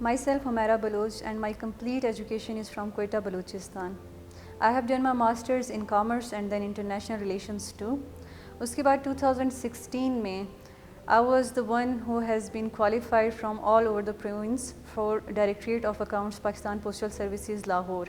Myself, Humaira Baloch, and my complete education is from Quetta, Balochistan. I have done my master's in commerce and then international relations too. Uske baad 2016 mein, I was the one who has been qualified from all over the province for Directorate of Accounts, Pakistan Postal Services, Lahore.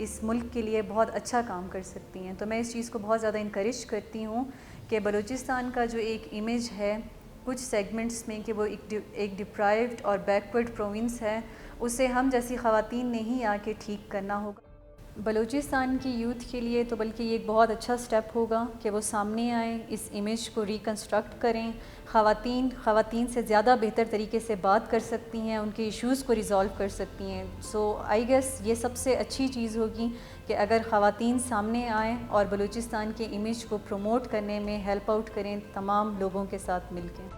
اس ملک کے لیے بہت اچھا کام کر سکتی ہیں. تو میں اس چیز کو بہت زیادہ انکریج کرتی ہوں کہ بلوچستان کا جو ایک امیج ہے کچھ سیگمنٹس میں کہ وہ ایک ڈپرائیوڈ اور بیکورڈ پروونس ہے، اسے ہم جیسی خواتین نے ہی آ کے ٹھیک کرنا ہوگا. بلوچستان کی یوتھ کے لیے تو بلکہ یہ ایک بہت اچھا سٹیپ ہوگا کہ وہ سامنے آئیں، اس امیج کو ریکنسٹرکٹ کریں. خواتین سے زیادہ بہتر طریقے سے بات کر سکتی ہیں، ان کے ایشوز کو ریزالو کر سکتی ہیں. سو آئی گیس یہ سب سے اچھی چیز ہوگی کہ اگر خواتین سامنے آئیں اور بلوچستان کے امیج کو پروموٹ کرنے میں ہیلپ آؤٹ کریں تمام لوگوں کے ساتھ مل کے.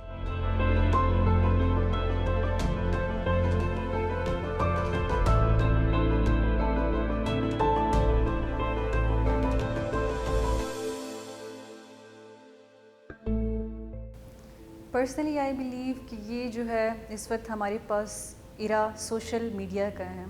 پرسنلی آئی بلیو کہ یہ جو ہے اس وقت ہمارے پاس ایرا سوشل میڈیا کا ہے.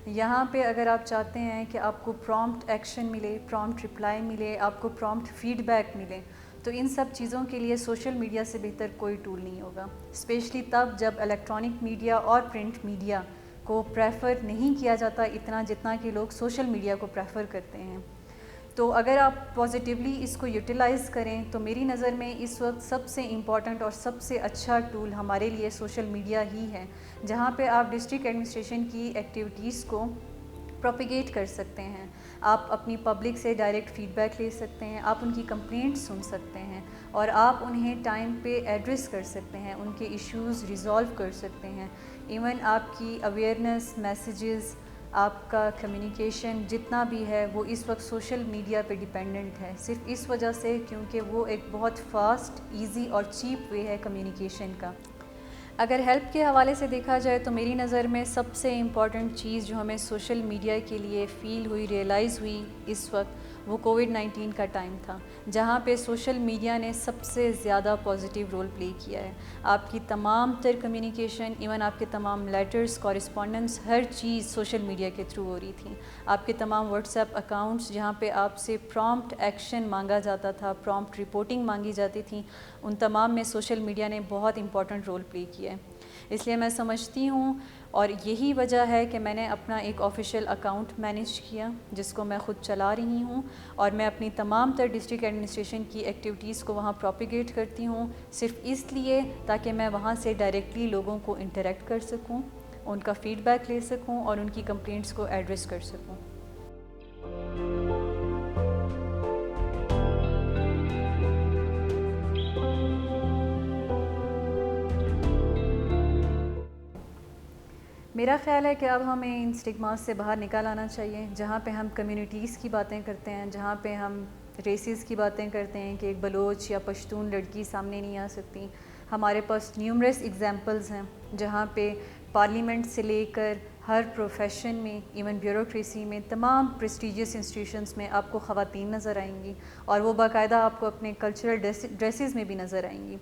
یہاں پہ اگر آپ چاہتے ہیں کہ آپ کو پرومپٹ ایکشن ملے، پرومپٹ رپلائی ملے، آپ کو پرومپٹ فیڈ بیک ملے، تو ان سب چیزوں کے لیے سوشل میڈیا سے بہتر کوئی ٹول نہیں ہوگا. اسپیشلی تب جب الیکٹرانک میڈیا اور پرنٹ میڈیا کو پریفر نہیں کیا جاتا اتنا جتنا کہ لوگ سوشل میڈیا کو پریفر کرتے ہیں. تو اگر آپ پازیٹیولی اس کو یوٹیلائز کریں تو میری نظر میں اس وقت سب سے امپورٹنٹ اور سب سے اچھا ٹول ہمارے لیے سوشل میڈیا ہی ہے، جہاں پہ آپ ڈسٹرکٹ ایڈمنسٹریشن کی ایکٹیویٹیز کو پروپیگیٹ کر سکتے ہیں. آپ اپنی پبلک سے ڈائریکٹ فیڈ بیک لے سکتے ہیں، آپ ان کی کمپلینٹ سن سکتے ہیں اور آپ انہیں ٹائم پہ ایڈریس کر سکتے ہیں، ان کے ایشوز ریزالو کر سکتے ہیں. ایون آپ کی اویئرنیس میسیجز، آپ کا کمیونیکیشن جتنا بھی ہے وہ اس وقت سوشل میڈیا پہ ڈیپینڈنٹ ہے، صرف اس وجہ سے کیونکہ وہ ایک بہت فاسٹ، ایزی اور چیپ وے ہے کمیونیکیشن کا. اگر ہیلپ کے حوالے سے دیکھا جائے تو میری نظر میں سب سے امپورٹنٹ چیز جو ہمیں سوشل میڈیا کے لیے فیل ہوئی، ریئلائز ہوئی اس وقت، وہ کووڈ-19 کا ٹائم تھا، جہاں پہ سوشل میڈیا نے سب سے زیادہ پازیٹیو رول پلے کیا ہے. آپ کی تمام تر کمیونیکیشن، ایون آپ کے تمام لیٹرز، کورسپونڈنس، ہر چیز سوشل میڈیا کے تھرو ہو رہی تھی. آپ کے تمام واٹس ایپ اکاؤنٹس جہاں پہ آپ سے پرومپٹ ایکشن مانگا جاتا تھا، پرومپٹ رپورٹنگ مانگی جاتی تھی، ان تمام میں سوشل میڈیا نے بہت امپورٹنٹ رول پلے کیا ہے. اس لیے میں سمجھتی ہوں اور یہی وجہ ہے کہ میں نے اپنا ایک آفیشیل اکاؤنٹ مینیج کیا جس کو میں خود چلا رہی ہوں، اور میں اپنی تمام تر ڈسٹرکٹ ایڈمنسٹریشن کی ایکٹیویٹیز کو وہاں پروپیگیٹ کرتی ہوں، صرف اس لیے تاکہ میں وہاں سے ڈائریکٹلی لوگوں کو انٹریکٹ کر سکوں، ان کا فیڈ بیک لے سکوں اور ان کی کمپلینٹس کو ایڈریس کر سکوں. میرا خیال ہے کہ اب ہمیں ان اسٹگماز سے باہر نکال آنا چاہیے، جہاں پہ ہم کمیونٹیز کی باتیں کرتے ہیں، جہاں پہ ہم ریسز کی باتیں کرتے ہیں کہ ایک بلوچ یا پشتون لڑکی سامنے نہیں آ سکتی. ہمارے پاس نیومرس ایگزامپلز ہیں جہاں پہ پارلیمنٹ سے لے کر ہر پروفیشن میں، ایون بیوروکریسی میں، تمام پریسٹیجیس انسٹیٹیوشنز میں آپ کو خواتین نظر آئیں گی، اور وہ باقاعدہ آپ کو اپنے کلچرل ڈریسز میں بھی نظر آئیں گی.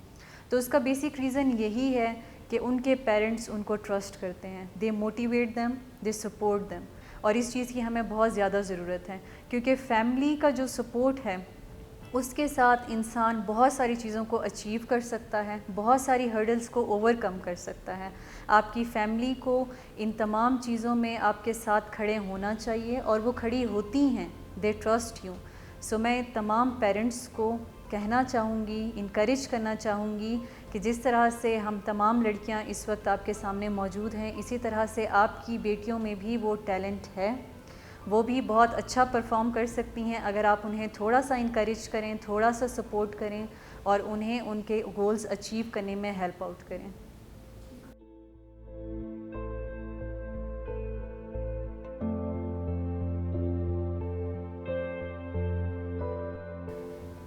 تو اس کا بیسک ریزن یہی ہے کہ ان کے پیرنٹس ان کو ٹرسٹ کرتے ہیں، they motivate them, they support them. اور اس چیز کی ہمیں بہت زیادہ ضرورت ہے کیونکہ فیملی کا جو سپورٹ ہے اس کے ساتھ انسان بہت ساری چیزوں کو اچیو کر سکتا ہے، بہت ساری ہرڈلز کو اوور کم کر سکتا ہے. آپ کی فیملی کو ان تمام چیزوں میں آپ کے ساتھ کھڑے ہونا چاہیے اور وہ کھڑی ہوتی ہیں، دے ٹرسٹ یو. سو میں تمام پیرنٹس کو کہنا چاہوں گی، انکریج کرنا چاہوں گی کہ جس طرح سے ہم تمام لڑکیاں اس وقت آپ کے سامنے موجود ہیں، اسی طرح سے آپ کی بیٹیوں میں بھی وہ ٹیلنٹ ہے، وہ بھی بہت اچھا پرفارم کر سکتی ہیں اگر آپ انہیں تھوڑا سا انکریج کریں، تھوڑا سا سپورٹ کریں اور انہیں ان کے گولز اچیو کرنے میں ہیلپ آؤٹ کریں.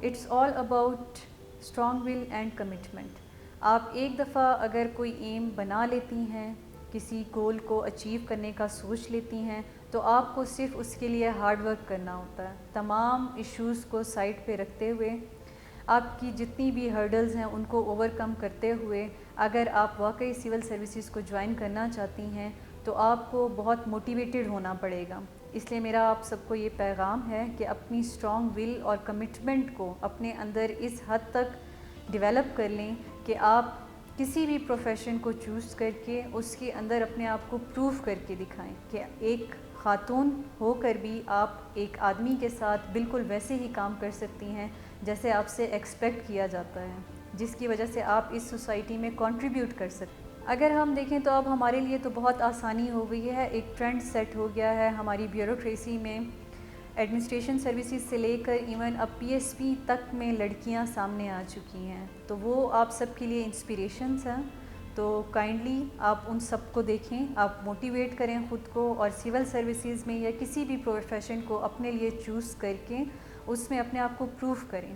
It's all about strong will and commitment. آپ ایک دفعہ اگر کوئی ایم بنا لیتی ہیں، کسی گول کو اچیو کرنے کا سوچ لیتی ہیں، تو آپ کو صرف اس کے لیے ہارڈ ورک کرنا ہوتا ہے. تمام ایشوز کو سائڈ پہ رکھتے ہوئے، آپ کی جتنی بھی ہرڈلز ہیں ان کو اوور کم کرتے ہوئے اگر آپ واقعی سول سروسز کو جوائن کرنا چاہتی ہیں تو آپ کو بہت موٹیویٹڈ ہونا پڑے گا. اس لیے میرا آپ سب کو یہ پیغام ہے کہ اپنی اسٹرانگ ول اور کمٹمنٹ کو اپنے اندر اس حد تک ڈیولپ کر لیں کہ آپ کسی بھی پروفیشن کو چوز کر کے اس کے اندر اپنے آپ کو پروف کر کے دکھائیں کہ ایک خاتون ہو کر بھی آپ ایک آدمی کے ساتھ بالکل ویسے ہی کام کر سکتی ہیں جیسے آپ سے ایکسپیکٹ کیا جاتا ہے، جس کی وجہ سے آپ اس سوسائٹی میں کنٹریبیوٹ کر سکتے ہیں۔ اگر ہم دیکھیں تو اب ہمارے لیے تو بہت آسانی ہو گئی ہے، ایک ٹرینڈ سیٹ ہو گیا ہے ہماری بیوروکریسی میں، ایڈمنسٹریشن سروسز سے لے کر ایون اب پی ایس پی تک میں لڑکیاں سامنے آ چکی ہیں، تو وہ آپ سب کے لیے انسپریشنس ہیں۔ تو کائنڈلی آپ ان سب کو دیکھیں، آپ موٹیویٹ کریں خود کو، اور سول سروسز میں یا کسی بھی پروفیشن کو اپنے لیے چوز کر کے اس میں اپنے آپ کو پروف کریں۔